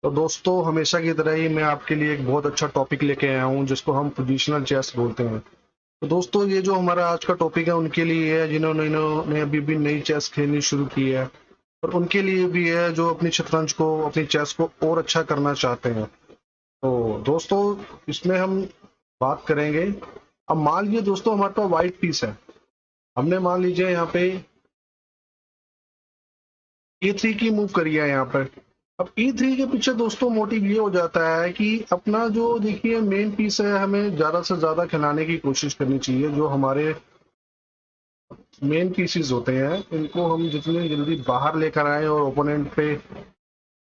तो दोस्तों हमेशा की तरह ही मैं आपके लिए एक बहुत अच्छा टॉपिक लेके आया हूँ जिसको हम पोजिशनल चेस बोलते हैं। तो दोस्तों ये जो हमारा आज का टॉपिक है उनके लिए है जिन्होंने इन्होंने अभी भी नई चेस खेलनी शुरू की है, और उनके लिए भी है जो अपनी शतरंज को अपनी चेस को और अच्छा करना चाहते हैं। तो दोस्तों इसमें हम बात करेंगे। अब मान लीजिए दोस्तों हमारे पास व्हाइट पीस है, हमने मान लीजिए यहाँ पे E3 की मूव करी है यहाँ पर। अब E3 के पीछे दोस्तों मोटिव ये हो जाता है कि अपना जो देखिए मेन पीस है हमें ज्यादा से ज्यादा खिलाने की कोशिश करनी चाहिए। जो हमारे मेन पीसेस होते हैं इनको हम जितनी जल्दी बाहर लेकर आए और ओपोनेंट पे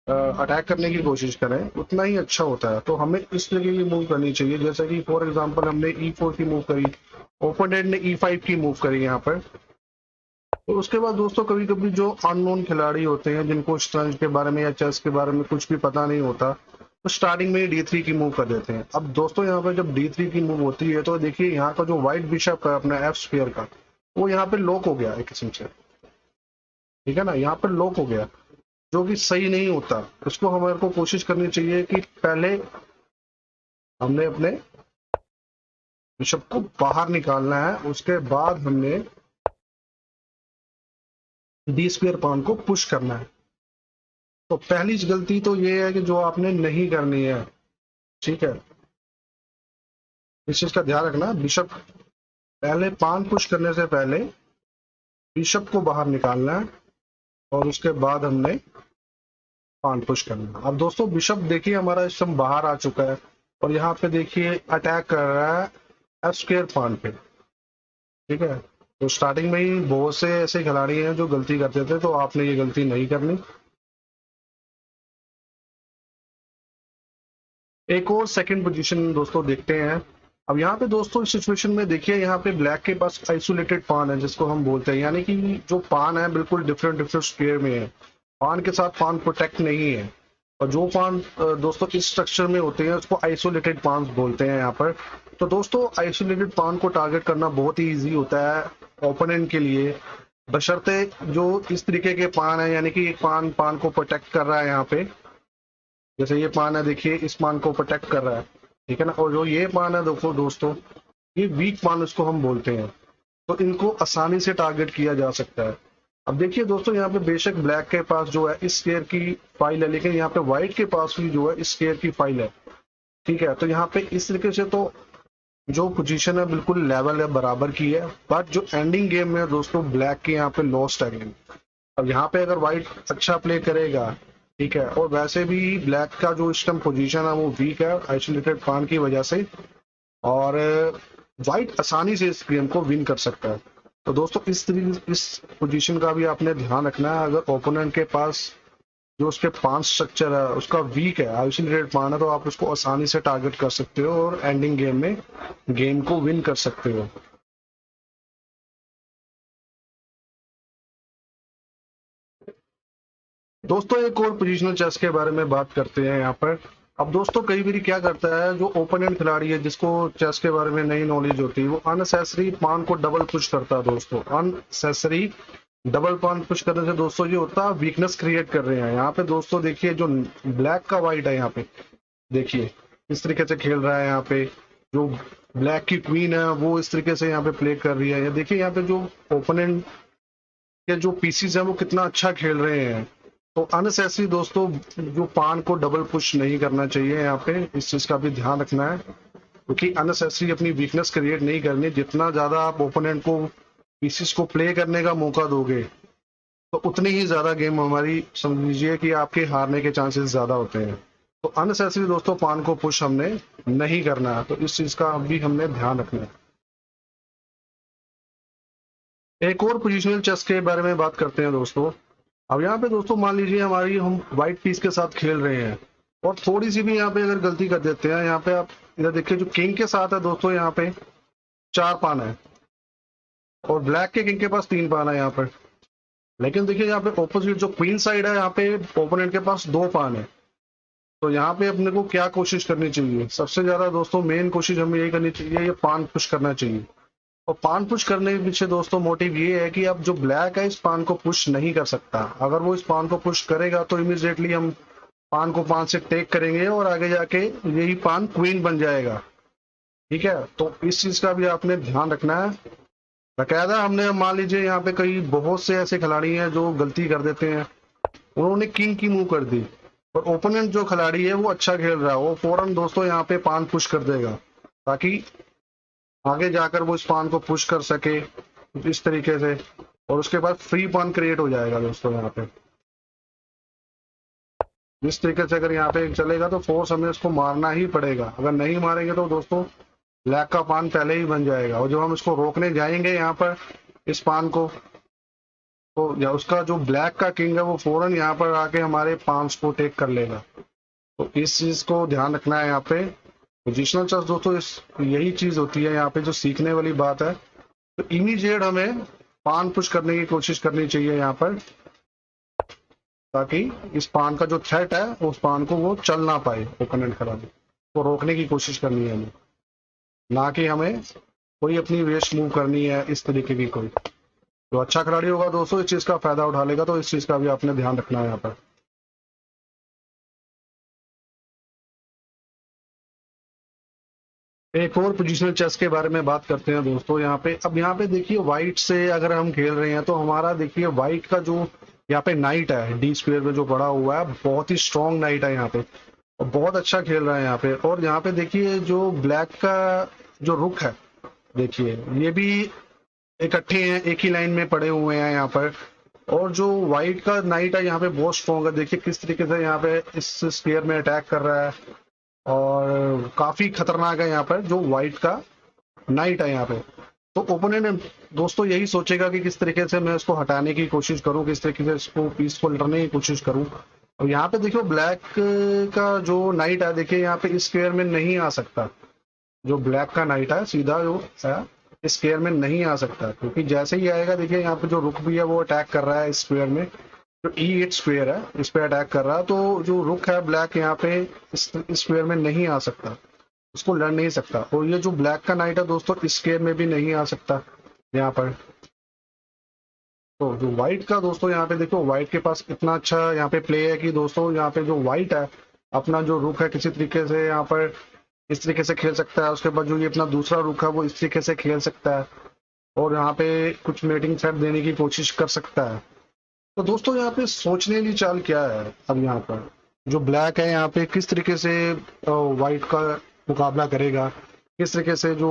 अटैक करने की कोशिश करें उतना ही अच्छा होता है। तो हमें इस तरीके की मूव करनी चाहिए, जैसे कि फॉर एग्जांपल हमने E4 की मूव करी, ओपोनेंट ने E5 की मूव करी यहाँ पर। तो उसके बाद दोस्तों कभी कभी जो अननोन खिलाड़ी होते हैं जिनको शतरंज के बारे में या चेस के बारे में कुछ भी पता नहीं होता, तो स्टार्टिंग में ही D3 की मूव कर देते हैं। अब दोस्तों यहाँ पे जब D3 की मूव होती है तो देखिए यहाँ का जो व्हाइट बिशप है अपना एफ स्क्वायर का, वो यहाँ पे लॉक हो गया एक किस्म से, ठीक है ना, यहाँ पर लॉक हो गया जो कि सही नहीं होता। इसको हमारे को कोशिश करनी चाहिए कि पहले हमने अपने बिशप को बाहर निकालना है, उसके बाद हमने डी स्क्वायर पान को पुश करना है। तो पहली गलती तो ये है कि जो आपने नहीं करनी है, ठीक है, इस चीज का ध्यान रखना। बिशप पहले पान पुश करने से पहले बिशप को बाहर निकालना है और उसके बाद हमने पान पुश करना है। अब दोस्तों बिशप देखिए हमारा इस समय बाहर आ चुका है और यहाँ पे देखिए अटैक कर रहा है एफ स्क्वायर पान पे, ठीक है। तो स्टार्टिंग में ही बहुत से ऐसे खिलाड़ी हैं जो गलती करते थे, तो आपने ये गलती नहीं करनी। एक और सेकंड पोजीशन दोस्तों देखते हैं। अब यहाँ पे दोस्तों इस सिचुएशन में देखिए यहाँ पे ब्लैक के पास आइसोलेटेड पान है जिसको हम बोलते हैं, यानी कि जो पान है बिल्कुल डिफरेंट डिफरेंट स्क्वायर में है, पान के साथ पान प्रोटेक्ट नहीं है। और जो पान दोस्तों इस स्ट्रक्चर में होते हैं उसको आइसोलेटेड पान बोलते हैं यहाँ पर। तो दोस्तों आइसोलेटेड पान को टारगेट करना बहुत ही ईजी होता है ओपोनेंट के लिए, बशर्ते जो इस तरीके के पान है, यानी कि एक पान पान को प्रोटेक्ट कर रहा है यहाँ पे, जैसे ये पान है देखिए इस पान को प्रोटेक्ट कर रहा है, ठीक है ना। और जो ये पान है देखो दोस्तों ये वीक पान इसको हम बोलते हैं, तो इनको आसानी से टारगेट किया जा सकता है। अब देखिए दोस्तों यहाँ पे बेशक ब्लैक के पास जो है इस स्क्वायर की फाइल है, लेकिन यहाँ पे व्हाइट के पास भी जो है इस स्क्वायर की फाइल है, ठीक है। तो यहाँ पे इस तरीके से तो जो पोजीशन है बिल्कुल लेवल है, बराबर की है। बट जो एंडिंग गेम में दोस्तों ब्लैक के यहाँ पे लॉस्ट है गेम। अब यहाँ पे अगर व्हाइट अच्छा प्ले करेगा, ठीक है, और वैसे भी ब्लैक का जो इस टाइम पोजीशन है वो वीक है आइसोलेटेड पान की वजह से, और व्हाइट आसानी से इस गेम को विन कर सकता है। तो दोस्तों इस पोजीशन का भी आपने ध्यान रखना है। अगर ओपोनेंट के पास जो उसके पान स्ट्रक्चर है उसका वीक है, आइसोलेटेड पान है, तो आप उसको आसानी से टारगेट कर सकते हो और एंडिंग गेम में गेम को विन कर सकते हो। दोस्तों एक और पोजिशनल चेस के बारे में बात करते हैं यहाँ पर। अब दोस्तों कई बार क्या करता है जो ओपोनेंट खिलाड़ी है जिसको चेस के बारे में नई नॉलेज होती है, वो अननेसेसरी पान को डबल पुश करता है। दोस्तों अननेसेसरी डबल पान पुश करने से दोस्तों ये होता है वीकनेस क्रिएट कर रहे हैं। यहाँ पे दोस्तों देखिए जो ब्लैक का वाइट है यहाँ पे देखिए इस तरीके से खेल रहा है, यहाँ पे जो ब्लैक की क्वीन है वो इस तरीके से यहाँ पे प्ले कर रही है। ये देखिए यहाँ पे जो ओपोनेंट के जो पीसीज है वो कितना अच्छा खेल रहे हैं। तो अननेसेसरी दोस्तों जो पान को डबल पुश नहीं करना चाहिए, यहाँ पे इस चीज का भी ध्यान रखना है, क्योंकि अननेसेसरी अपनी वीकनेस क्रिएट नहीं करनी। जितना ज्यादा आप ओपोनेंट को पीसीस को प्ले करने का मौका दोगे तो उतनी ही ज्यादा गेम हमारी समझ लीजिए कि आपके हारने के चांसेस ज्यादा होते हैं। तो अननेसेसरी दोस्तों पान को पुश हमने नहीं करना है, तो इस चीज का भी हमने ध्यान रखना है। एक और पोजिशनल चेस के बारे में बात करते हैं दोस्तों। अब यहाँ पे दोस्तों मान लीजिए हमारी हम व्हाइट पीस के साथ खेल रहे हैं और थोड़ी सी भी यहाँ पे अगर गलती कर देते हैं, यहाँ पे आप इधर देखिए जो किंग के साथ है दोस्तों यहाँ पे 4 पान है और ब्लैक के किंग के पास 3 पान है यहाँ पर। लेकिन देखिए यहाँ पे ऑपोजिट जो क्वीन साइड है यहाँ पे ओपोनेंट के पास 2 पान है। तो यहाँ पे अपने को क्या कोशिश करनी चाहिए, सबसे ज्यादा दोस्तों मेन कोशिश हमें यही करनी चाहिए, ये पान पुश करना चाहिए। और पान पुश करने के पीछे दोस्तों मोटिव ये है कि अब जो ब्लैक है इस पान को पुश नहीं कर सकता। अगर वो इस पान को पुश करेगा तो इमीडिएटली हम पान को 5 से टेक करेंगे और आगे जाके यही पान क्वीन बन जाएगा। ठीक है, तो इस चीज का भी आपने ध्यान रखना है। बकायदा हमने मान लीजिए यहाँ पे कई बहुत से ऐसे खिलाड़ी हैं जो गलती कर देते हैं, उन्होंने किंग की मूव कर दी और ओपोनेंट जो खिलाड़ी है वो अच्छा खेल रहा है, वो फौरन दोस्तों यहाँ पे पान पुश कर देगा ताकि आगे जाकर वो इस पान को पुश कर सके इस तरीके से, और उसके बाद फ्री पान क्रिएट हो जाएगा दोस्तों। यहाँ पे इस तरीके से अगर यहाँ पे चलेगा तो फोर्स हमें इसको मारना ही पड़ेगा, अगर नहीं मारेंगे तो दोस्तों ब्लैक का पान पहले ही बन जाएगा। और जब हम इसको रोकने जाएंगे यहाँ पर इस पान को, तो या उसका जो ब्लैक का किंग है वो फौरन यहाँ पर आके हमारे पांच को टेक कर लेगा। तो इस चीज को ध्यान रखना है यहाँ पे। पोजिशनल चेस दोस्तों यही चीज होती है यहाँ पे जो सीखने वाली बात है। तो इमीडिएट हमें पान पुश करने की कोशिश करनी चाहिए यहाँ पर, ताकि इस पान का जो थ्रेट है उस पान को वो चल ना पाए ओपोनेंट खिलाड़ी को, रोकने की कोशिश करनी है हमें, ना कि हमें कोई अपनी वेस्ट मूव करनी है इस तरीके की कोई। तो अच्छा खिलाड़ी होगा दोस्तों इस चीज का फायदा उठा लेगा, तो इस चीज का भी आपने ध्यान रखना है यहाँ पर। एक और पोजिशनल चेस के बारे में बात करते हैं दोस्तों यहाँ पे। अब यहाँ पे देखिए व्हाइट से अगर हम खेल रहे हैं तो हमारा देखिए व्हाइट का जो यहाँ पे नाइट है डी स्क्वायर में जो पड़ा हुआ है, बहुत ही स्ट्रॉन्ग नाइट है यहाँ पे और बहुत अच्छा खेल रहा है यहाँ पे। और यहाँ पे देखिए जो ब्लैक का जो रुक है, देखिए ये भी इकट्ठे हैं, एक ही लाइन में पड़े हुए हैं यहाँ पर। और जो व्हाइट का नाइट है यहाँ पे बहुत स्ट्रॉन्ग है, देखिए किस तरीके से यहाँ पे इस स्क्वायर में अटैक कर रहा है और काफी खतरनाक है यहाँ पर जो व्हाइट का नाइट है यहाँ पे। तो ओपोनेंट दोस्तों यही सोचेगा कि किस तरीके से मैं इसको हटाने की कोशिश करूं, किस तरीके से इसको पीस को लड़ने की कोशिश करूं। और यहाँ पे देखिए ब्लैक का जो नाइट है, देखिए यहाँ पे इस स्क्वायर में नहीं आ सकता, जो ब्लैक का नाइट है सीधा जो है इस स्क्वायर में नहीं आ सकता, क्योंकि जैसे ही आएगा देखिए यहाँ पे जो रुक भी है वो अटैक कर रहा है इस स्क्वायर में, जो E8 स्क्वायर है इस पे अटैक कर रहा है। तो जो रुक है ब्लैक यहाँ पे इस स्क्वायर में नहीं आ सकता, उसको लड़ नहीं सकता। और ये जो ब्लैक का नाइट है दोस्तों इस स्क्वायर में भी नहीं आ सकता यहाँ पर। तो जो व्हाइट का दोस्तों यहाँ पे देखो व्हाइट के पास इतना अच्छा यहाँ पे प्ले है कि दोस्तों यहाँ पे जो व्हाइट है अपना जो रुक है किसी तरीके से यहाँ पर इस तरीके से खेल सकता है, उसके बाद जो ये अपना दूसरा रुक है वो इस तरीके से खेल सकता है और यहाँ पे कुछ मेटिंग थ्रेट देने की कोशिश कर सकता है। तो दोस्तों यहाँ पे सोचने की चाल क्या है, अब यहाँ पर जो ब्लैक है यहाँ पे किस तरीके से व्हाइट का मुकाबला करेगा, किस तरीके से जो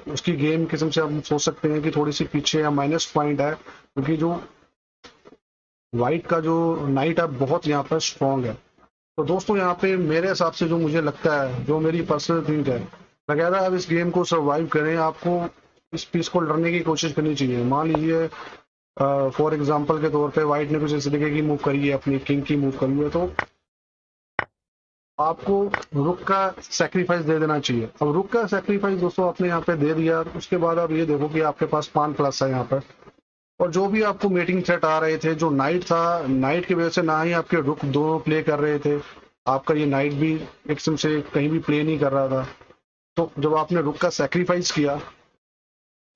उसकी गेम किस्म से हम सोच सकते हैं कि थोड़ी सी पीछे या माइनस पॉइंट है, क्योंकि जो व्हाइट का जो नाइट है बहुत यहाँ पर स्ट्रॉन्ग है। तो दोस्तों यहाँ पे मेरे हिसाब से जो मुझे लगता है, जो मेरी पर्सनल थिंक है, बकायदा आप इस गेम को सर्वाइव करें, आपको इस पीस को लड़ने की कोशिश करनी चाहिए। मान लीजिए फॉर एग्जांपल के तौर पे व्हाइट ने कुछ इस तरीके की मूव करी है, अपनी किंग की मूव करी है, तो आपको रुक का सेक्रीफाइस दे देना चाहिए। अब रुक का सेक्रीफाइस दोस्तों आपने यहाँ पे दे दिया, उसके बाद आप ये देखो कि आपके पास पान प्लस है यहाँ पर, और जो भी आपको मीटिंग थ्रेट आ रहे थे, जो नाइट था, नाइट की वजह से ना ही आपके रुक दोनों प्ले कर रहे थे, आपका ये नाइट भी एक किस्म से कहीं भी प्ले नहीं कर रहा था। तो जब आपने रुक का सेक्रीफाइस किया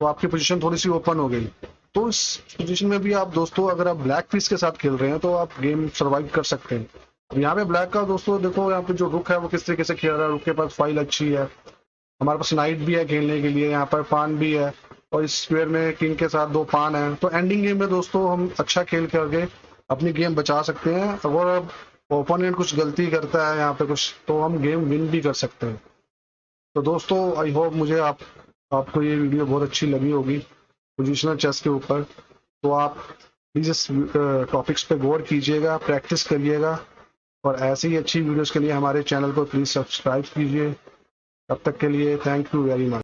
तो आपकी पोजीशन थोड़ी सी ओपन हो गई। तो इस पोजीशन में भी आप दोस्तों अगर आप ब्लैक पीस के साथ खेल रहे हैं तो आप गेम सर्वाइव कर सकते हैं। अब यहाँ पे ब्लैक का दोस्तों देखो यहाँ पे जो रुक है वो किस तरीके से खेल रहा है, रुक के पास फाइल अच्छी है, हमारे पास नाइट भी है खेलने के लिए, यहाँ पर पान भी है और इस स्क्वायर में किंग के साथ 2 पान है। तो एंडिंग गेम में दोस्तों हम अच्छा खेल करके अपनी गेम बचा सकते हैं। अगर ओपोनेंट कुछ गलती करता है यहाँ पे कुछ, तो हम गेम विन भी कर सकते हैं। तो दोस्तों आई होप मुझे आपको ये वीडियो बहुत अच्छी लगी होगी पोजिशनल चेस के ऊपर। तो आप प्लीज इस टॉपिक्स पे गौर कीजिएगा, प्रैक्टिस करिएगा और ऐसी ही अच्छी वीडियोस के लिए हमारे चैनल को प्लीज सब्सक्राइब कीजिए। तब तक के लिए थैंक यू वेरी मच।